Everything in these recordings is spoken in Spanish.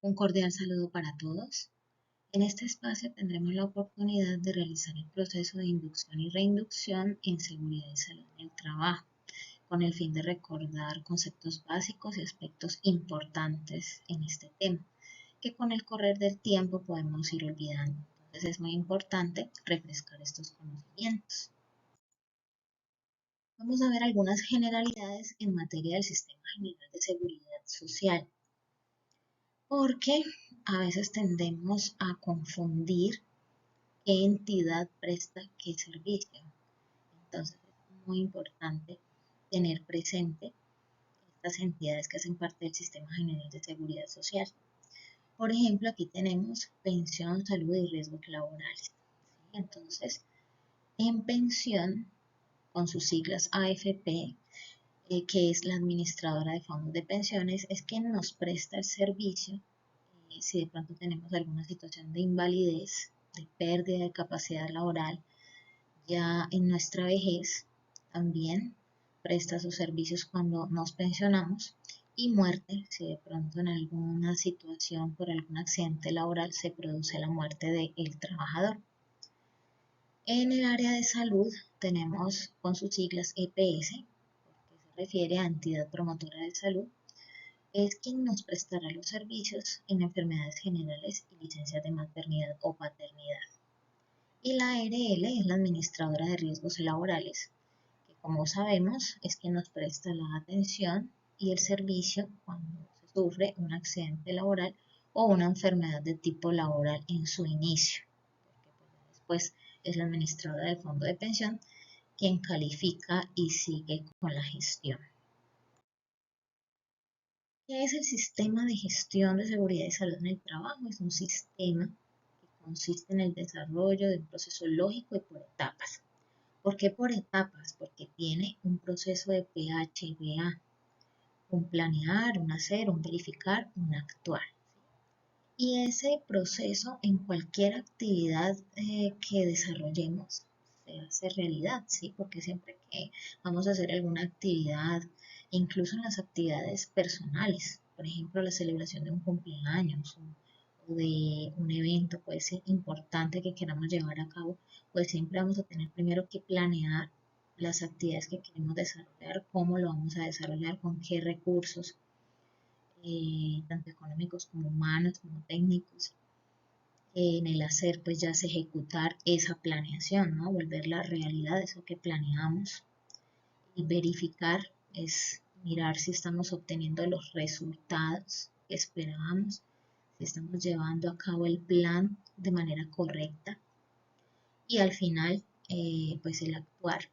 Un cordial saludo para todos. En este espacio tendremos la oportunidad de realizar el proceso de inducción y reinducción en seguridad y salud en el trabajo, con el fin de recordar conceptos básicos y aspectos importantes en este tema, que con el correr del tiempo podemos ir olvidando. Entonces es muy importante refrescar estos conocimientos. Vamos a ver algunas generalidades en materia del Sistema General de Seguridad Social, porque a veces tendemos a confundir qué entidad presta qué servicio. Entonces es muy importante tener presente estas entidades que hacen parte del Sistema General de Seguridad Social. Por ejemplo, aquí tenemos pensión, salud y riesgos laborales. ¿Sí? Entonces, en pensión, con sus siglas AFP, que es la administradora de fondos de pensiones, es quien nos presta el servicio si de pronto tenemos alguna situación de invalidez, de pérdida de capacidad laboral, ya en nuestra vejez también presta sus servicios cuando nos pensionamos, y muerte, si de pronto en alguna situación por algún accidente laboral se produce la muerte del trabajador. En el área de salud tenemos con sus siglas EPS, que se refiere a entidad promotora de salud, es quien nos prestará los servicios en enfermedades generales y licencias de maternidad o paternidad. Y la ARL es la administradora de riesgos laborales, que como sabemos es quien nos presta la atención y el servicio cuando se sufre un accidente laboral o una enfermedad de tipo laboral en su inicio, porque después es la administradora del fondo de pensión quien califica y sigue con la gestión. ¿Qué es el sistema de gestión de seguridad y salud en el trabajo? Es un sistema que consiste en el desarrollo de un proceso lógico y por etapas. ¿Por qué por etapas? Porque tiene un proceso de PHBA, un planear, un hacer, un verificar, un actuar. Y ese proceso en cualquier actividad que desarrollemos se hace realidad, ¿sí? Porque siempre que vamos a hacer alguna actividad, incluso en las actividades personales, por ejemplo, la celebración de un cumpleaños o de un evento, puede ser importante que queramos llevar a cabo, pues siempre vamos a tener primero que planear las actividades que queremos desarrollar, cómo lo vamos a desarrollar, con qué recursos, tanto económicos como humanos, como técnicos. En el hacer, pues ya es ejecutar esa planeación, ¿no? Volver la realidad, eso que planeamos. Y verificar es mirar si estamos obteniendo los resultados que esperábamos, si estamos llevando a cabo el plan de manera correcta. Y al final, pues el actuar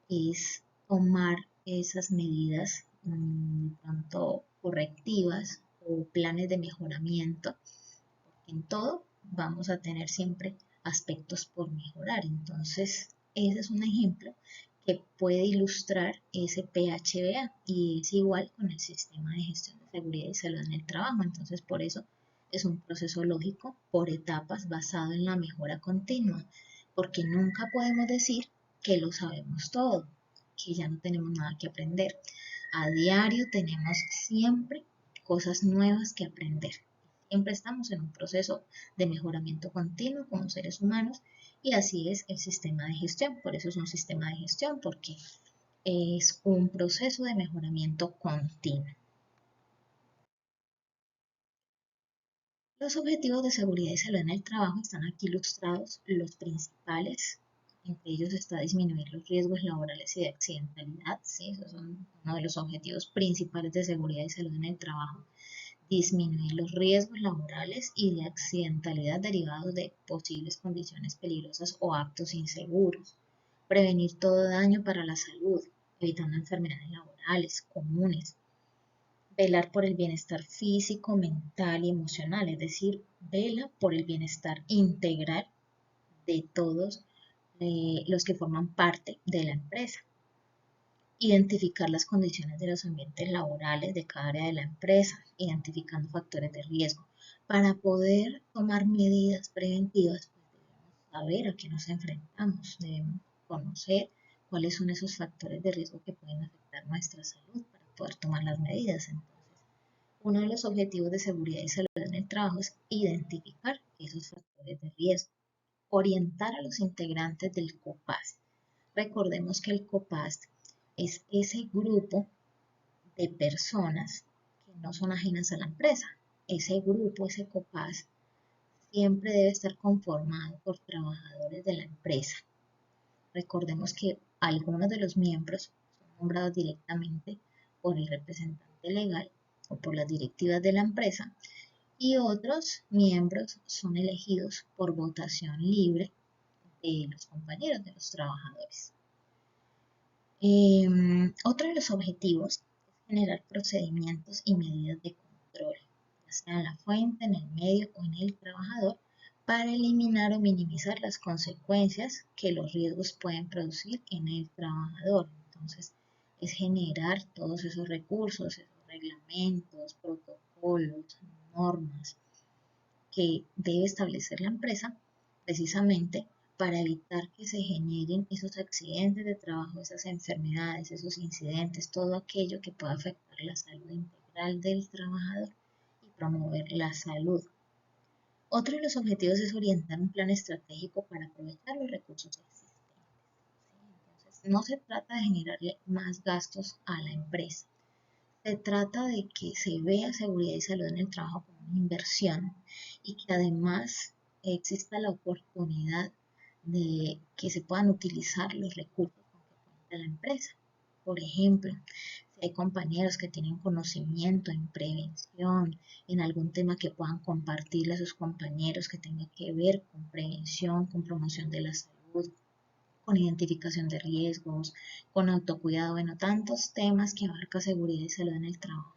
es tomar esas medidas de pronto correctivas o planes de mejoramiento, porque en todo vamos a tener siempre aspectos por mejorar. Entonces, ese es un ejemplo que puede ilustrar ese PHBA y es igual con el sistema de gestión de seguridad y salud en el trabajo. Entonces, por eso es un proceso lógico por etapas basado en la mejora continua, porque nunca podemos decir que lo sabemos todo, que ya no tenemos nada que aprender. A diario tenemos siempre cosas nuevas que aprender. Siempre estamos en un proceso de mejoramiento continuo como seres humanos, y así es el sistema de gestión. Por eso es un sistema de gestión, porque es un proceso de mejoramiento continuo. Los objetivos de seguridad y salud en el trabajo están aquí ilustrados, los principales. Entre ellos está disminuir los riesgos laborales y de accidentalidad. ¿Sí? Esos son uno de los objetivos principales de seguridad y salud en el trabajo. Disminuir los riesgos laborales y de accidentalidad derivados de posibles condiciones peligrosas o actos inseguros. Prevenir todo daño para la salud, evitando enfermedades laborales comunes. Velar por el bienestar físico, mental y emocional, es decir, vela por el bienestar integral de todos los que forman parte de la empresa. Identificar las condiciones de los ambientes laborales de cada área de la empresa, identificando factores de riesgo. Para poder tomar medidas preventivas, pues debemos saber a qué nos enfrentamos, debemos conocer cuáles son esos factores de riesgo que pueden afectar nuestra salud para poder tomar las medidas. Entonces, uno de los objetivos de seguridad y salud en el trabajo es identificar esos factores de riesgo, orientar a los integrantes del COPAS. Recordemos que el COPAS es ese grupo de personas que no son ajenas a la empresa. Ese grupo, ese COPAS, siempre debe estar conformado por trabajadores de la empresa. Recordemos que algunos de los miembros son nombrados directamente por el representante legal o por las directivas de la empresa y otros miembros son elegidos por votación libre de los compañeros, de los trabajadores. Otro de los objetivos es generar procedimientos y medidas de control, ya sea en la fuente, en el medio o en el trabajador, para eliminar o minimizar las consecuencias que los riesgos pueden producir en el trabajador. Entonces, es generar todos esos recursos, esos reglamentos, protocolos, normas que debe establecer la empresa precisamente para evitar que se generen esos accidentes de trabajo, esas enfermedades, esos incidentes, todo aquello que pueda afectar la salud integral del trabajador y promover la salud. Otro de los objetivos es orientar un plan estratégico para aprovechar los recursos existentes. Entonces, no se trata de generarle más gastos a la empresa. Se trata de que se vea seguridad y salud en el trabajo como una inversión y que además exista la oportunidad de que se puedan utilizar los recursos con que cuenta la empresa. Por ejemplo, si hay compañeros que tienen conocimiento en prevención, en algún tema que puedan compartirle a sus compañeros que tenga que ver con prevención, con promoción de la salud, con identificación de riesgos, con autocuidado, bueno, tantos temas que abarca seguridad y salud en el trabajo,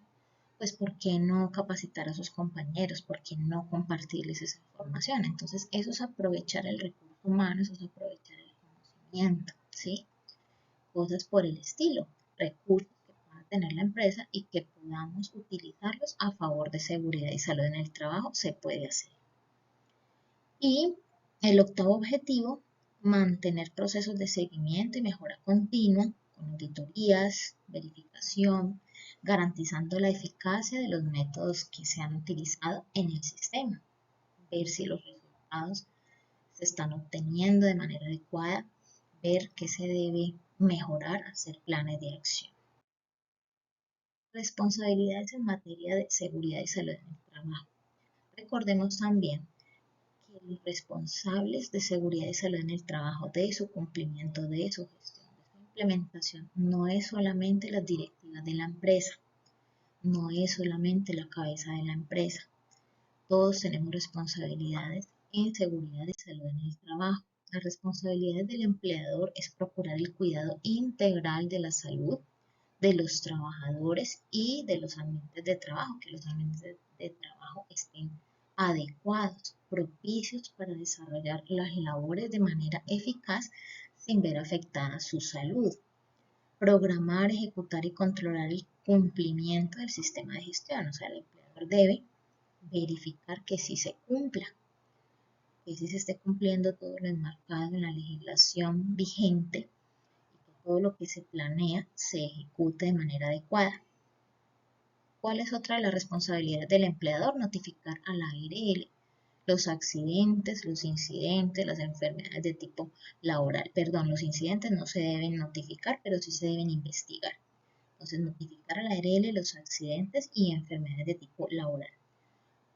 pues ¿por qué no capacitar a sus compañeros? ¿Por qué no compartirles esa información? Entonces, eso es aprovechar el recurso humano, eso es aprovechar el conocimiento, ¿sí? Cosas por el estilo, recursos que pueda tener la empresa y que podamos utilizarlos a favor de seguridad y salud en el trabajo, se puede hacer. Y el octavo objetivo, mantener procesos de seguimiento y mejora continua con auditorías, verificación, garantizando la eficacia de los métodos que se han utilizado en el sistema, ver si los resultados se están obteniendo de manera adecuada, ver qué se debe mejorar, hacer planes de acción. Responsabilidades en materia de seguridad y salud en el trabajo. Recordemos también que los responsables de seguridad y salud en el trabajo, de su cumplimiento, de su gestión, de su implementación, no es solamente las directivas de la empresa, no es solamente la cabeza de la empresa. Todos tenemos responsabilidades en seguridad y salud en el trabajo. Las responsabilidades del empleador es procurar el cuidado integral de la salud de los trabajadores y de los ambientes de trabajo, que los ambientes de trabajo estén adecuados, propicios para desarrollar las labores de manera eficaz sin ver afectada su salud. Programar, ejecutar y controlar el cumplimiento del sistema de gestión, o sea, el empleador debe verificar que sí se cumpla, que sí se esté cumpliendo todo lo enmarcado en la legislación vigente y que todo lo que se planea se ejecute de manera adecuada. ¿Cuál es otra de las responsabilidades del empleador? Notificar a la ARL los accidentes, los incidentes, las enfermedades de tipo laboral. Perdón, los incidentes no se deben notificar, pero sí se deben investigar. Entonces, notificar a la ARL los accidentes y enfermedades de tipo laboral.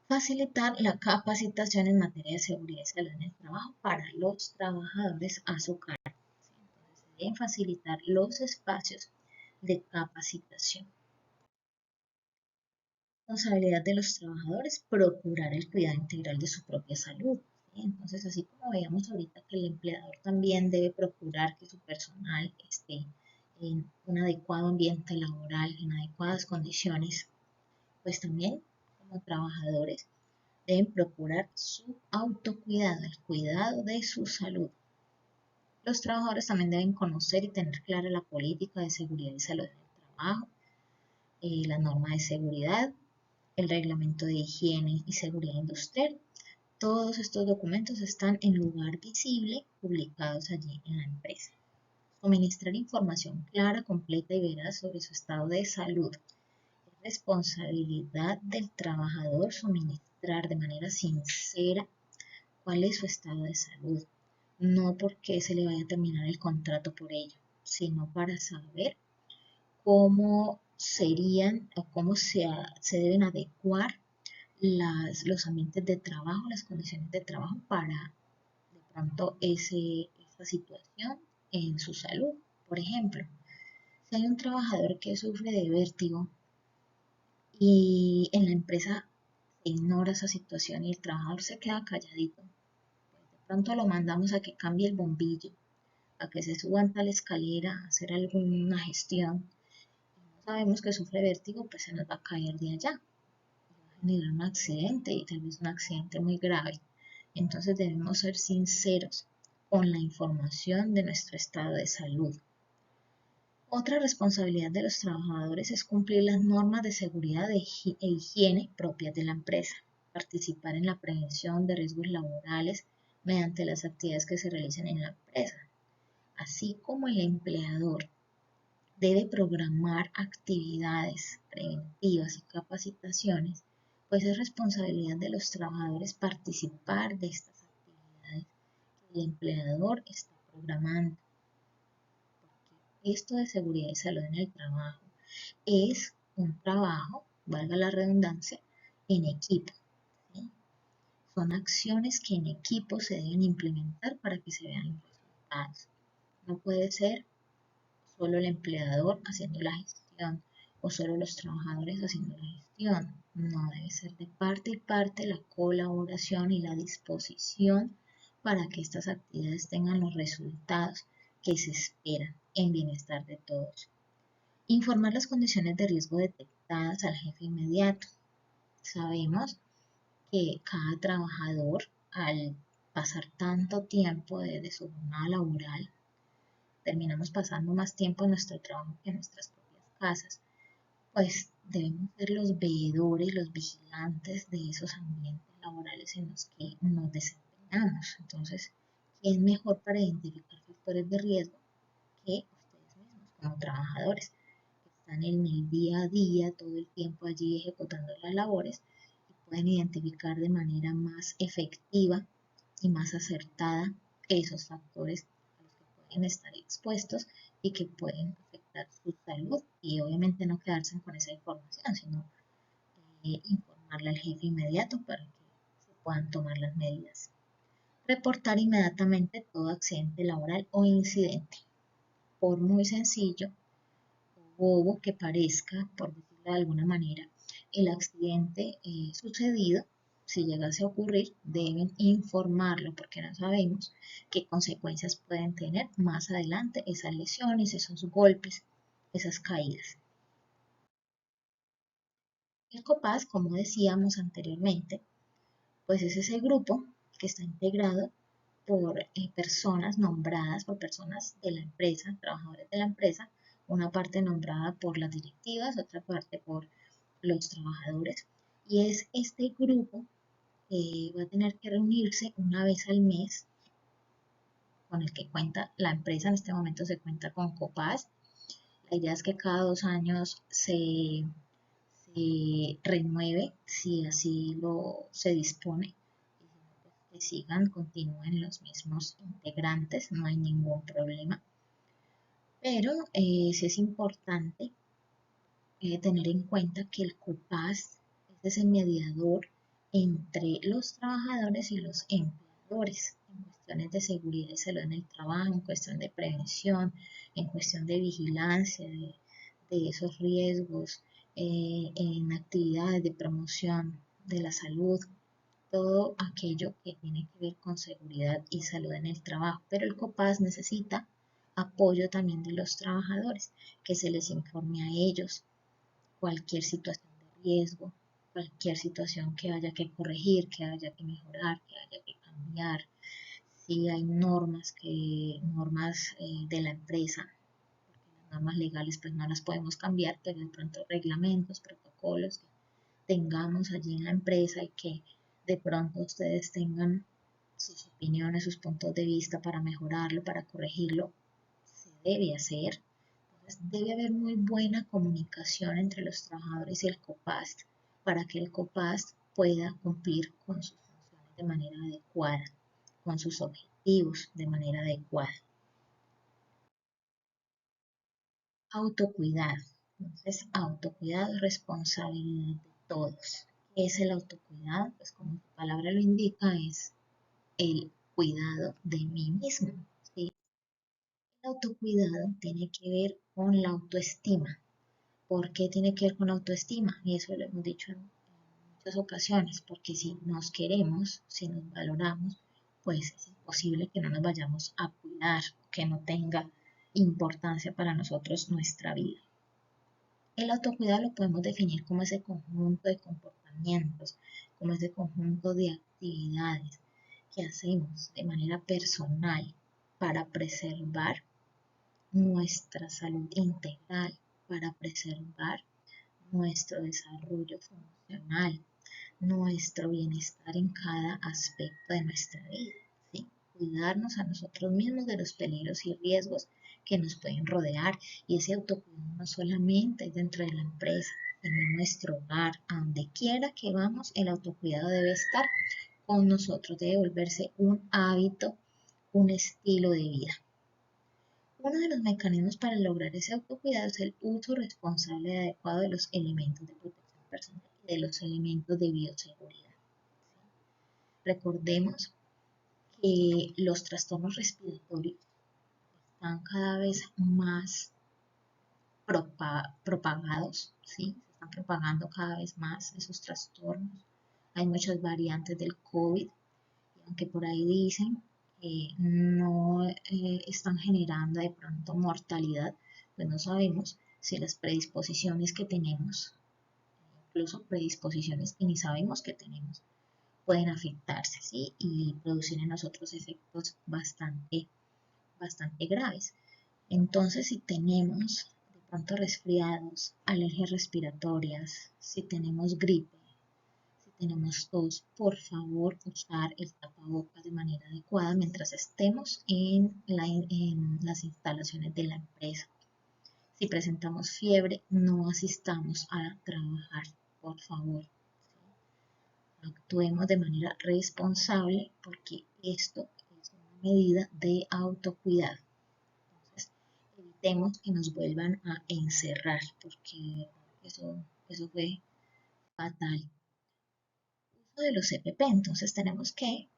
Facilitar la capacitación en materia de seguridad y salud en el trabajo para los trabajadores a su cargo. Entonces, se deben facilitar los espacios de capacitación. Responsabilidad de los trabajadores, procurar el cuidado integral de su propia salud. ¿Sí? Entonces, así como veíamos ahorita que el empleador también debe procurar que su personal esté en un adecuado ambiente laboral, en adecuadas condiciones, pues también como trabajadores deben procurar su autocuidado, el cuidado de su salud. Los trabajadores también deben conocer y tener clara la política de seguridad y salud en el trabajo, la norma de seguridad, el reglamento de higiene y seguridad industrial. Todos estos documentos están en lugar visible, publicados allí en la empresa. Suministrar información clara, completa y veraz sobre su estado de salud. Es responsabilidad del trabajador suministrar registrar de manera sincera cuál es su estado de salud, no porque se le vaya a terminar el contrato por ello, sino para saber cómo serían o cómo se deben adecuar los ambientes de trabajo, las condiciones de trabajo para de pronto esa situación en su salud. Por ejemplo, si hay un trabajador que sufre de vértigo y en la empresa se ignora esa situación y el trabajador se queda calladito, pues de pronto lo mandamos a que cambie el bombillo, a que se suba en tal escalera, a hacer alguna gestión. Y no sabemos que sufre vértigo, pues se nos va a caer de allá. Va a generar un accidente y tal vez un accidente muy grave. Entonces debemos ser sinceros con la información de nuestro estado de salud. Otra responsabilidad de los trabajadores es cumplir las normas de seguridad e higiene propias de la empresa, participar en la prevención de riesgos laborales mediante las actividades que se realicen en la empresa, así como el empleador debe programar actividades preventivas y capacitaciones, pues es responsabilidad de los trabajadores participar de estas actividades que el empleador está programando. Esto de seguridad y salud en el trabajo es un trabajo, valga la redundancia, en equipo, ¿sí? Son acciones que en equipo se deben implementar para que se vean los resultados. No puede ser solo el empleador haciendo la gestión o solo los trabajadores haciendo la gestión. No, debe ser de parte y parte la colaboración y la disposición para que estas actividades tengan los resultados que se esperan en bienestar de todos. Informar las condiciones de riesgo detectadas al jefe inmediato. Sabemos que cada trabajador, al pasar tanto tiempo desde su jornada laboral, terminamos pasando más tiempo en nuestro trabajo que en nuestras propias casas, pues debemos ser los veedores, los vigilantes de esos ambientes laborales en los que nos desempeñamos. Entonces, ¿quién mejor para identificar factores de riesgo que ustedes mismos como trabajadores, que están en el día a día, todo el tiempo allí ejecutando las labores y pueden identificar de manera más efectiva y más acertada esos factores a los que pueden estar expuestos y que pueden afectar su salud y obviamente no quedarse con esa información, sino informarle al jefe inmediato para que se puedan tomar las medidas. Reportar inmediatamente todo accidente laboral o incidente. Por muy sencillo o bobo que parezca, por decirlo de alguna manera, el accidente sucedido, si llegase a ocurrir, deben informarlo porque no sabemos qué consecuencias pueden tener más adelante esas lesiones, esos golpes, esas caídas. El COPAS, como decíamos anteriormente, pues es ese grupo que está integrado por personas nombradas por personas de la empresa, trabajadores de la empresa, una parte nombrada por las directivas, otra parte por los trabajadores, y es este grupo que va a tener que reunirse una vez al mes, con el que cuenta la empresa. En este momento se cuenta con COPAS. La idea es que cada 2 años se renueve, si así se dispone, que sigan, continúen los mismos integrantes, no hay ningún problema. Pero sí es importante tener en cuenta que el COPAS es ese mediador entre los trabajadores y los empleadores en cuestiones de seguridad y salud en el trabajo, en cuestión de prevención, en cuestión de vigilancia de esos riesgos, en actividades de promoción de la salud, todo aquello que tiene que ver con seguridad y salud en el trabajo. Pero el COPAS necesita apoyo también de los trabajadores, que se les informe a ellos cualquier situación de riesgo, cualquier situación que haya que corregir, que haya que mejorar, que haya que cambiar. Si hay normas de la empresa, porque las normas legales pues no las podemos cambiar, pero de pronto reglamentos, protocolos que tengamos allí en la empresa y que de pronto ustedes tengan sus opiniones, sus puntos de vista para mejorarlo, para corregirlo, se debe hacer. Entonces, debe haber muy buena comunicación entre los trabajadores y el COPAS para que el COPAS pueda cumplir con sus funciones de manera adecuada, con sus objetivos de manera adecuada. Autocuidado. Entonces, autocuidado es responsabilidad de todos. ¿Qué es el autocuidado? Pues como su palabra lo indica, es el cuidado de mí mismo. ¿Sí? El autocuidado tiene que ver con la autoestima. ¿Por qué tiene que ver con la autoestima? Y eso lo hemos dicho en muchas ocasiones, porque si nos queremos, si nos valoramos, pues es imposible que no nos vayamos a cuidar, que no tenga importancia para nosotros nuestra vida. El autocuidado lo podemos definir como ese conjunto de comportamientos, como ese conjunto de actividades que hacemos de manera personal para preservar nuestra salud integral, para preservar nuestro desarrollo funcional, nuestro bienestar en cada aspecto de nuestra vida, ¿sí? Cuidarnos a nosotros mismos de los peligros y riesgos que nos pueden rodear, y ese autocuidado no solamente es dentro de la empresa, sino en nuestro hogar, a donde quiera que vamos, el autocuidado debe estar con nosotros, debe volverse un hábito, un estilo de vida. Uno de los mecanismos para lograr ese autocuidado es el uso responsable y adecuado de los elementos de protección personal y de los elementos de bioseguridad. Recordemos que los trastornos respiratorios están cada vez más propagados, ¿sí? Se están propagando cada vez más esos trastornos. Hay muchas variantes del COVID, y aunque por ahí dicen que no están generando de pronto mortalidad, pues no sabemos si las predisposiciones que tenemos, incluso predisposiciones que ni sabemos que tenemos, pueden afectarse, ¿sí? Y producir en nosotros efectos bastante graves. Entonces, si tenemos de pronto resfriados, alergias respiratorias, si tenemos gripe, si tenemos tos, por favor usar el tapabocas de manera adecuada mientras estemos en las instalaciones de la empresa. Si presentamos fiebre, no asistamos a trabajar, por favor. Actuemos de manera responsable, porque esto es una medida de autocuidado. Entonces, evitemos que nos vuelvan a encerrar, porque eso fue fatal. Uso de los CPP, entonces tenemos que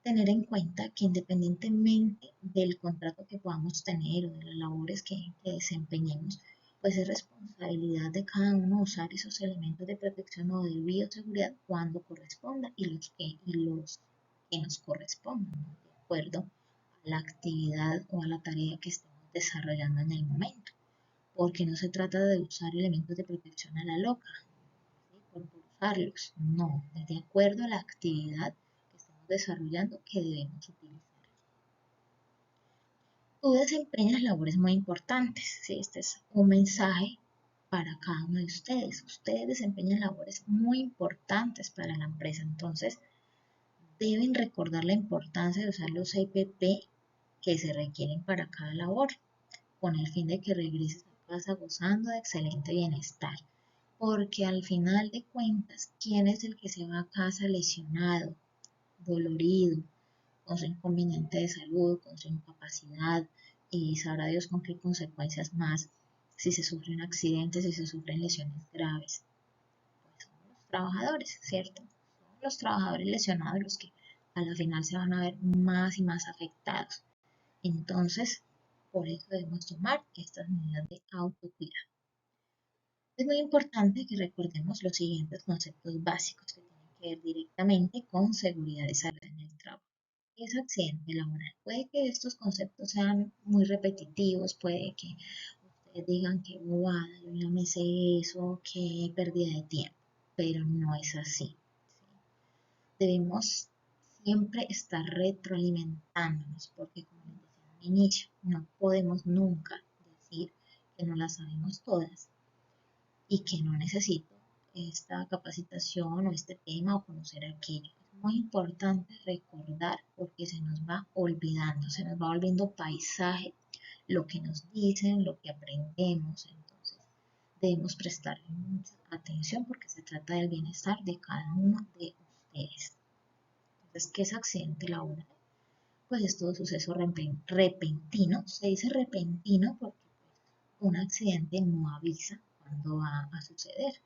tener en cuenta que independientemente del contrato que podamos tener o de las labores que desempeñemos, pues es responsabilidad de cada uno usar esos elementos de protección o de bioseguridad cuando corresponda, y los que nos correspondan, ¿no? De acuerdo a la actividad o a la tarea que estemos desarrollando en el momento, porque no se trata de usar elementos de protección a la loca, ¿sí? Por usarlos, no, es de acuerdo a la actividad que estamos desarrollando que debemos utilizar. Tú desempeñas labores muy importantes, ¿sí? Este es un mensaje para cada uno de ustedes. Ustedes desempeñan labores muy importantes para la empresa, entonces deben recordar la importancia de usar los CPP que se requieren para cada labor, con el fin de que regreses a casa gozando de excelente bienestar. Porque al final de cuentas, ¿quién es el que se va a casa lesionado, dolorido, con su inconveniente de salud, con su incapacidad, y sabrá Dios con qué consecuencias más, si se sufre un accidente, si se sufren lesiones graves? Pues son los trabajadores, ¿cierto? Son los trabajadores lesionados los que a la final se van a ver más y más afectados. Entonces, por eso debemos tomar estas medidas de autocuidado. Es muy importante que recordemos los siguientes conceptos básicos que tienen que ver directamente con seguridad y salud en el trabajo. ¿Qué es accidente laboral? Puede que estos conceptos sean muy repetitivos, puede que ustedes digan que bobada, yo ya me sé eso, que pérdida de tiempo, pero no es así. Debemos siempre estar retroalimentándonos, porque como les decía al inicio, no podemos nunca decir que no las sabemos todas y que no necesito esta capacitación o este tema o conocer aquello. Es muy importante recordar, porque se nos va olvidando, se nos va volviendo paisaje lo que nos dicen, lo que aprendemos. Entonces debemos prestarle mucha atención porque se trata del bienestar de cada uno de ustedes. Entonces, ¿qué es accidente laboral? Pues es todo suceso repentino. Se dice repentino porque un accidente no avisa cuándo va a suceder.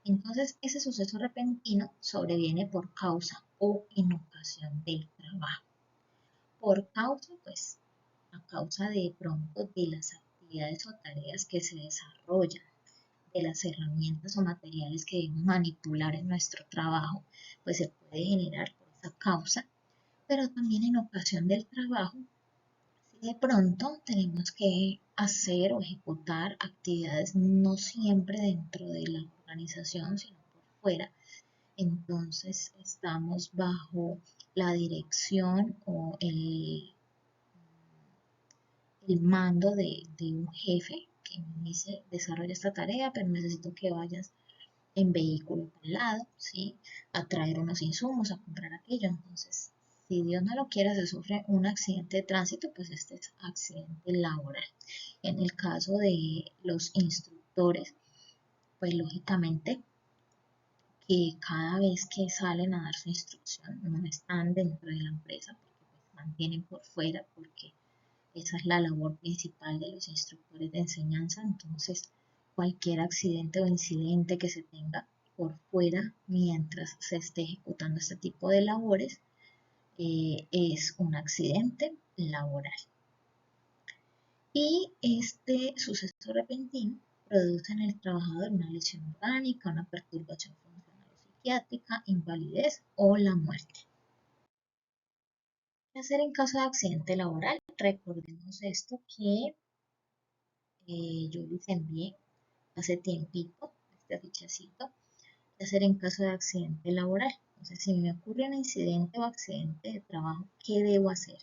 Entonces, ese suceso repentino sobreviene por causa o en ocasión del trabajo. Por causa, pues, a causa de pronto de las actividades o tareas que se desarrollan, de las herramientas o materiales que debemos manipular en nuestro trabajo, pues se puede generar por esa causa, pero también en ocasión del trabajo, si de pronto tenemos que hacer o ejecutar actividades no siempre dentro de la organización, sino por fuera, entonces estamos bajo la dirección o el mando de un jefe que me dice, desarrolla esta tarea, pero necesito que vayas en vehículo por un lado, ¿sí? A traer unos insumos, a comprar aquello. Entonces, si Dios no lo quiera, se sufre un accidente de tránsito, pues este es accidente laboral. En el caso de los instructores, pues lógicamente que cada vez que salen a dar su instrucción no están dentro de la empresa porque pues, mantienen por fuera porque esa es la labor principal de los instructores de enseñanza. Entonces, cualquier accidente o incidente que se tenga por fuera mientras se esté ejecutando este tipo de labores es un accidente laboral. Y este suceso repentino produce en el trabajador una lesión orgánica, una perturbación funcional o psiquiátrica, invalidez o la muerte. ¿Qué hacer en caso de accidente laboral? Recordemos esto que yo les envié hace tiempito, este fichecito, ¿qué hacer en caso de accidente laboral? Entonces, si me ocurre un incidente o accidente de trabajo, ¿qué debo hacer?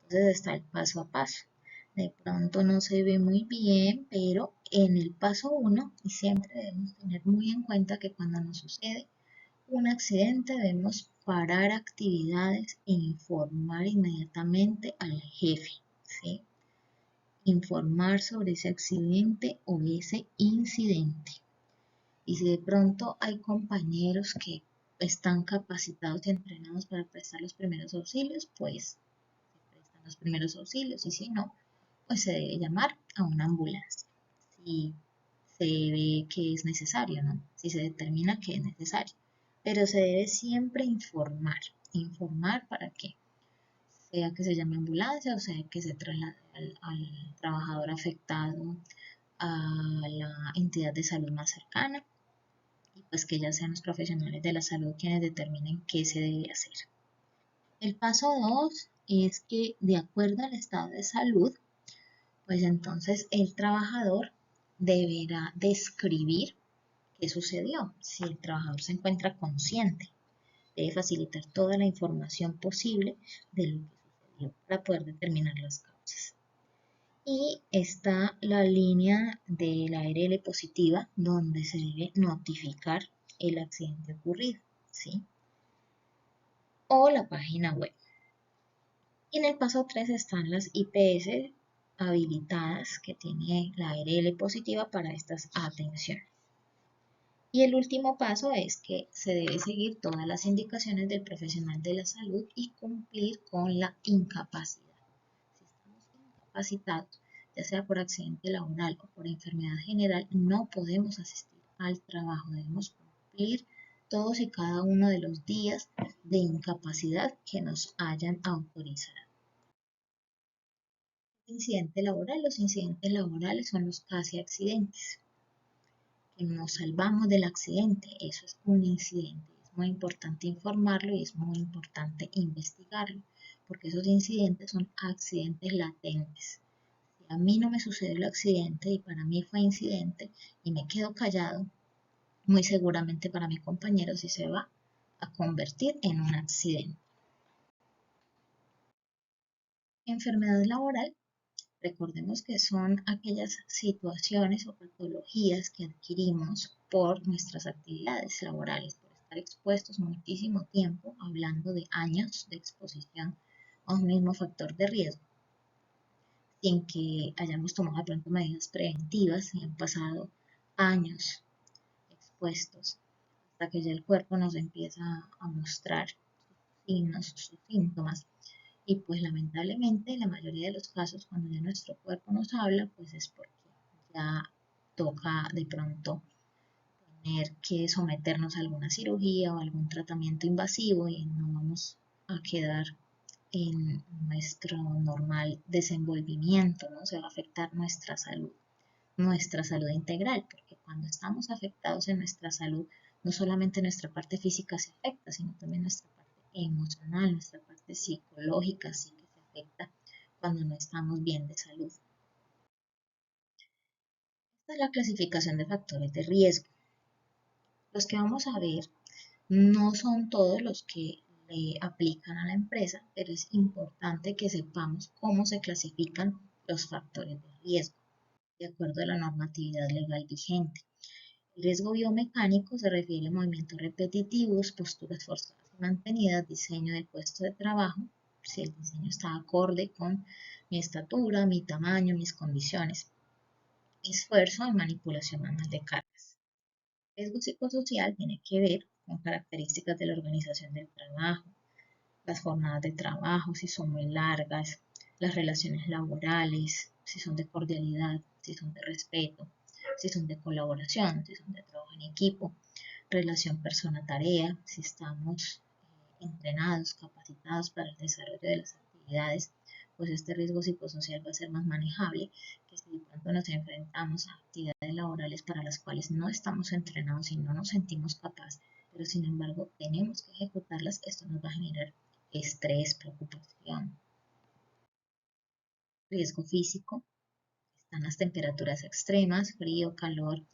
Entonces está el paso a paso. De pronto no se ve muy bien, pero en el paso 1, y siempre debemos tener muy en cuenta que cuando nos sucede un accidente debemos parar actividades e informar inmediatamente al jefe, ¿sí? Informar sobre ese accidente o ese incidente. Y si de pronto hay compañeros que están capacitados y entrenados para prestar los primeros auxilios, pues se prestan los primeros auxilios y si no, pues se debe llamar a una ambulancia. Si se ve que es necesario, ¿no? Si se determina que es necesario. Pero se debe siempre informar. Informar para que sea que se llame ambulancia o sea que se traslade al trabajador afectado a la entidad de salud más cercana y pues que ya sean los profesionales de la salud quienes determinen qué se debe hacer. El paso 2 es que de acuerdo al estado de salud, pues entonces el trabajador deberá describir qué sucedió. Si el trabajador se encuentra consciente, debe facilitar toda la información posible de lo que sucedió para poder determinar las causas. Y está la línea de la ARL positiva donde se debe notificar el accidente ocurrido, ¿sí? O la página web. Y en el paso 3 están las IPS habilitadas que tiene la ARL positiva para estas atenciones. Y el último paso es que se debe seguir todas las indicaciones del profesional de la salud y cumplir con la incapacidad. Si estamos incapacitados, ya sea por accidente laboral o por enfermedad general, no podemos asistir al trabajo. Debemos cumplir todos y cada uno de los días de incapacidad que nos hayan autorizado. Incidente laboral. Los incidentes laborales son los casi accidentes. Que nos salvamos del accidente, eso es un incidente. Es muy importante informarlo y es muy importante investigarlo, porque esos incidentes son accidentes latentes. Si a mí no me sucedió el accidente y para mí fue incidente y me quedo callado, muy seguramente para mi compañero sí se va a convertir en un accidente. Enfermedad laboral. Recordemos que son aquellas situaciones o patologías que adquirimos por nuestras actividades laborales, por estar expuestos muchísimo tiempo, hablando de años de exposición a un mismo factor de riesgo, sin que hayamos tomado de pronto medidas preventivas y han pasado años expuestos hasta que ya el cuerpo nos empieza a mostrar signos, sus síntomas. Y pues lamentablemente en la mayoría de los casos cuando ya nuestro cuerpo nos habla, pues es porque ya toca de pronto tener que someternos a alguna cirugía o algún tratamiento invasivo y no vamos a quedar en nuestro normal desenvolvimiento, ¿no? Se va a afectar nuestra salud integral, porque cuando estamos afectados en nuestra salud, no solamente nuestra parte física se afecta, sino también nuestra parte emocional, nuestra parte psicológica, sí que se afecta cuando no estamos bien de salud. Esta es la clasificación de factores de riesgo. Los que vamos a ver no son todos los que le aplican a la empresa, pero es importante que sepamos cómo se clasifican los factores de riesgo de acuerdo a la normatividad legal vigente. El riesgo biomecánico se refiere a movimientos repetitivos, posturas forzadas y mantenidas, diseño del puesto de trabajo, si el diseño está acorde con mi estatura, mi tamaño, mis condiciones, esfuerzo y manipulación manual de cargas. El riesgo psicosocial tiene que ver con características de la organización del trabajo, las jornadas de trabajo, si son muy largas, las relaciones laborales, si son de cordialidad, si son de respeto, si son de colaboración, si son de trabajo en equipo, relación persona-tarea, si estamos entrenados, capacitados para el desarrollo de las actividades, pues este riesgo psicosocial va a ser más manejable que si de pronto nos enfrentamos a actividades laborales para las cuales no estamos entrenados y no nos sentimos capaces, pero sin embargo tenemos que ejecutarlas, esto nos va a generar estrés, preocupación, riesgo físico, están las temperaturas extremas, frío, calor,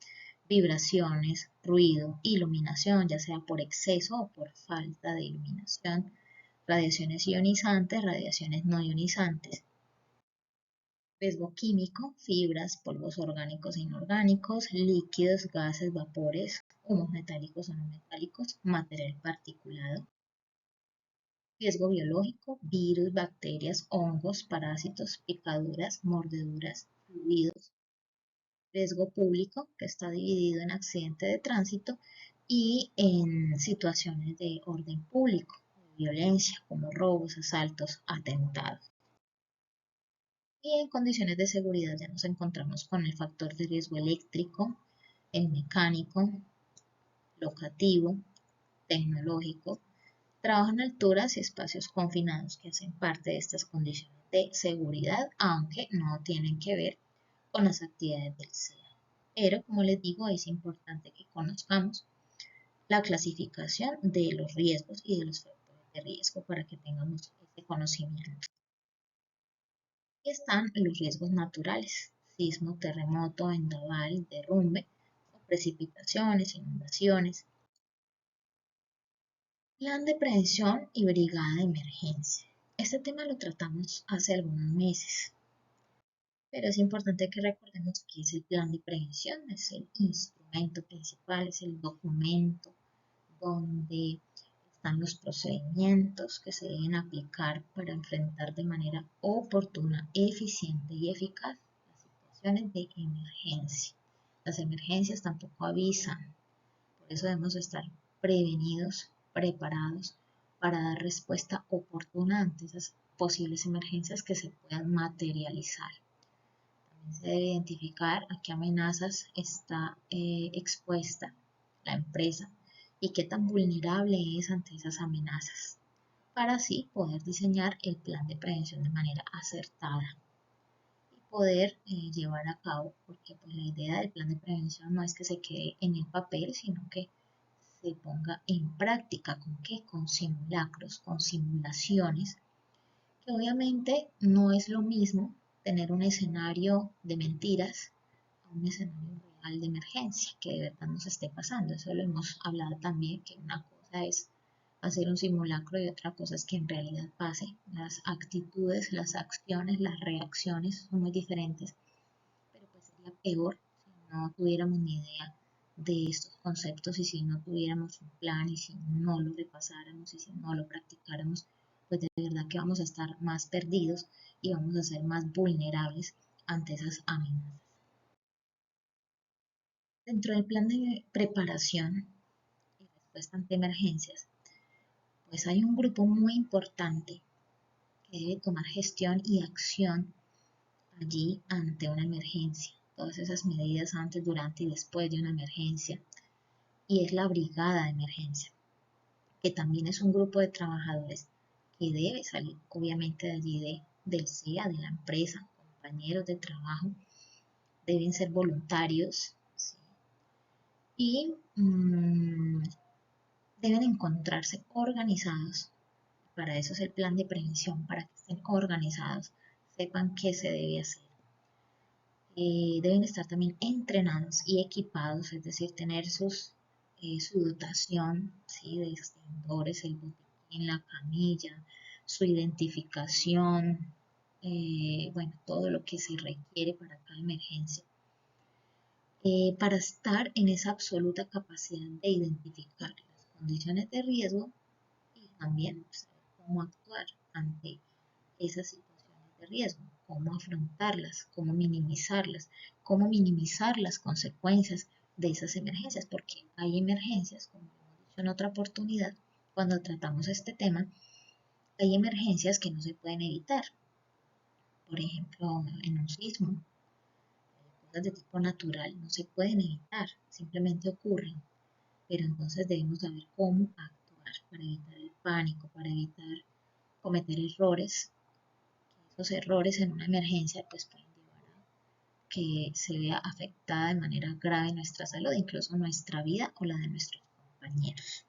vibraciones, ruido, iluminación, ya sea por exceso o por falta de iluminación, radiaciones ionizantes, radiaciones no ionizantes, riesgo químico, fibras, polvos orgánicos e inorgánicos, líquidos, gases, vapores, humos metálicos o no metálicos, material particulado, riesgo biológico, virus, bacterias, hongos, parásitos, picaduras, mordeduras, fluidos, riesgo público, que está dividido en accidente de tránsito y en situaciones de orden público, de violencia, como robos, asaltos, atentados. Y en condiciones de seguridad ya nos encontramos con el factor de riesgo eléctrico, el mecánico, locativo, tecnológico, trabajo en alturas y espacios confinados que hacen parte de estas condiciones de seguridad, aunque no tienen que ver con las actividades del SEA. Pero, como les digo, es importante que conozcamos la clasificación de los riesgos y de los factores de riesgo para que tengamos este conocimiento. Y están los riesgos naturales, sismo, terremoto, vendaval, derrumbe, precipitaciones, inundaciones. Plan de prevención y brigada de emergencia. Este tema lo tratamos hace algunos meses, pero es importante que recordemos que es el plan de prevención, es el instrumento principal, es el documento donde están los procedimientos que se deben aplicar para enfrentar de manera oportuna, eficiente y eficaz las situaciones de emergencia. Las emergencias tampoco avisan, por eso debemos estar prevenidos, preparados para dar respuesta oportuna ante esas posibles emergencias que se puedan materializar. También se debe identificar a qué amenazas está expuesta la empresa y qué tan vulnerable es ante esas amenazas, para así poder diseñar el plan de prevención de manera acertada y poder llevar a cabo, porque pues, la idea del plan de prevención no es que se quede en el papel, sino que se ponga en práctica. ¿Con qué? Con simulacros, con simulaciones, que obviamente no es lo mismo tener un escenario de mentiras a un escenario real de emergencia, que de verdad nos esté pasando. Eso lo hemos hablado también, que una cosa es hacer un simulacro y otra cosa es que en realidad pase. Las actitudes, las acciones, las reacciones son muy diferentes, pero pues sería peor si no tuviéramos ni idea de estos conceptos y si no tuviéramos un plan y si no lo repasáramos y si no lo practicáramos, pues de verdad que vamos a estar más perdidos y vamos a ser más vulnerables ante esas amenazas. Dentro del plan de preparación y respuesta ante emergencias, pues hay un grupo muy importante que debe tomar gestión y acción allí ante una emergencia. Todas esas medidas antes, durante y después de una emergencia. Y es la brigada de emergencia, que también es un grupo de trabajadores que debe salir obviamente de allí del CEA, de la empresa, compañeros de trabajo, deben ser voluntarios, ¿sí? Y deben encontrarse organizados. Para eso es el plan de prevención, para que estén organizados, sepan qué se debe hacer. Deben estar también entrenados y equipados, es decir, tener su dotación, ¿sí? De extintores, el botiquín, la camilla, su identificación, bueno, todo lo que se requiere para cada emergencia, para estar en esa absoluta capacidad de identificar las condiciones de riesgo y también saber cómo actuar ante esas situaciones de riesgo, cómo afrontarlas, cómo minimizar las consecuencias de esas emergencias, porque hay emergencias, como hemos dicho en otra oportunidad, cuando tratamos este tema, hay emergencias que no se pueden evitar. Por ejemplo, en un sismo, cosas de tipo natural no se pueden evitar, simplemente ocurren, pero entonces debemos saber cómo actuar para evitar el pánico, para evitar cometer errores. Esos errores en una emergencia pues pueden llevar a que se vea afectada de manera grave nuestra salud, incluso nuestra vida o la de nuestros compañeros.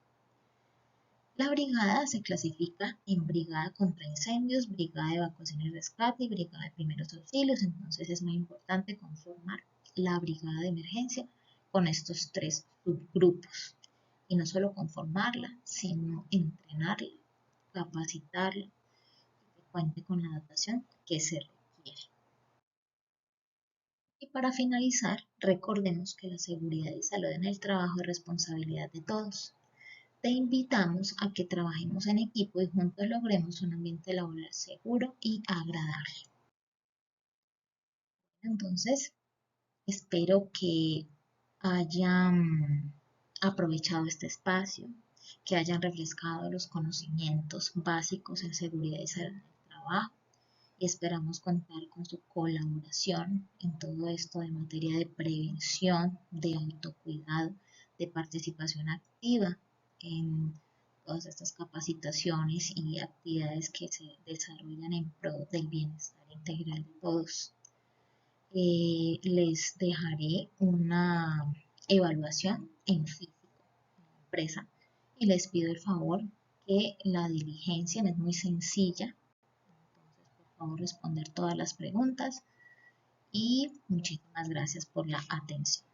La brigada se clasifica en brigada contra incendios, brigada de evacuación y rescate y brigada de primeros auxilios, entonces es muy importante conformar la brigada de emergencia con estos tres subgrupos y no solo conformarla, sino entrenarla, capacitarla, que cuente con la dotación que se requiere. Y para finalizar, recordemos que la seguridad y salud en el trabajo es responsabilidad de todos. Te invitamos a que trabajemos en equipo y juntos logremos un ambiente laboral seguro y agradable. Entonces, espero que hayan aprovechado este espacio, que hayan refrescado los conocimientos básicos en seguridad y salud en el trabajo y esperamos contar con su colaboración en todo esto de materia de prevención, de autocuidado, de participación activa en todas estas capacitaciones y actividades que se desarrollan en pro del bienestar integral de todos. Les dejaré una evaluación en físico en la empresa y les pido el favor que la diligencia es muy sencilla. Entonces, por favor, responder todas las preguntas y muchísimas gracias por la atención.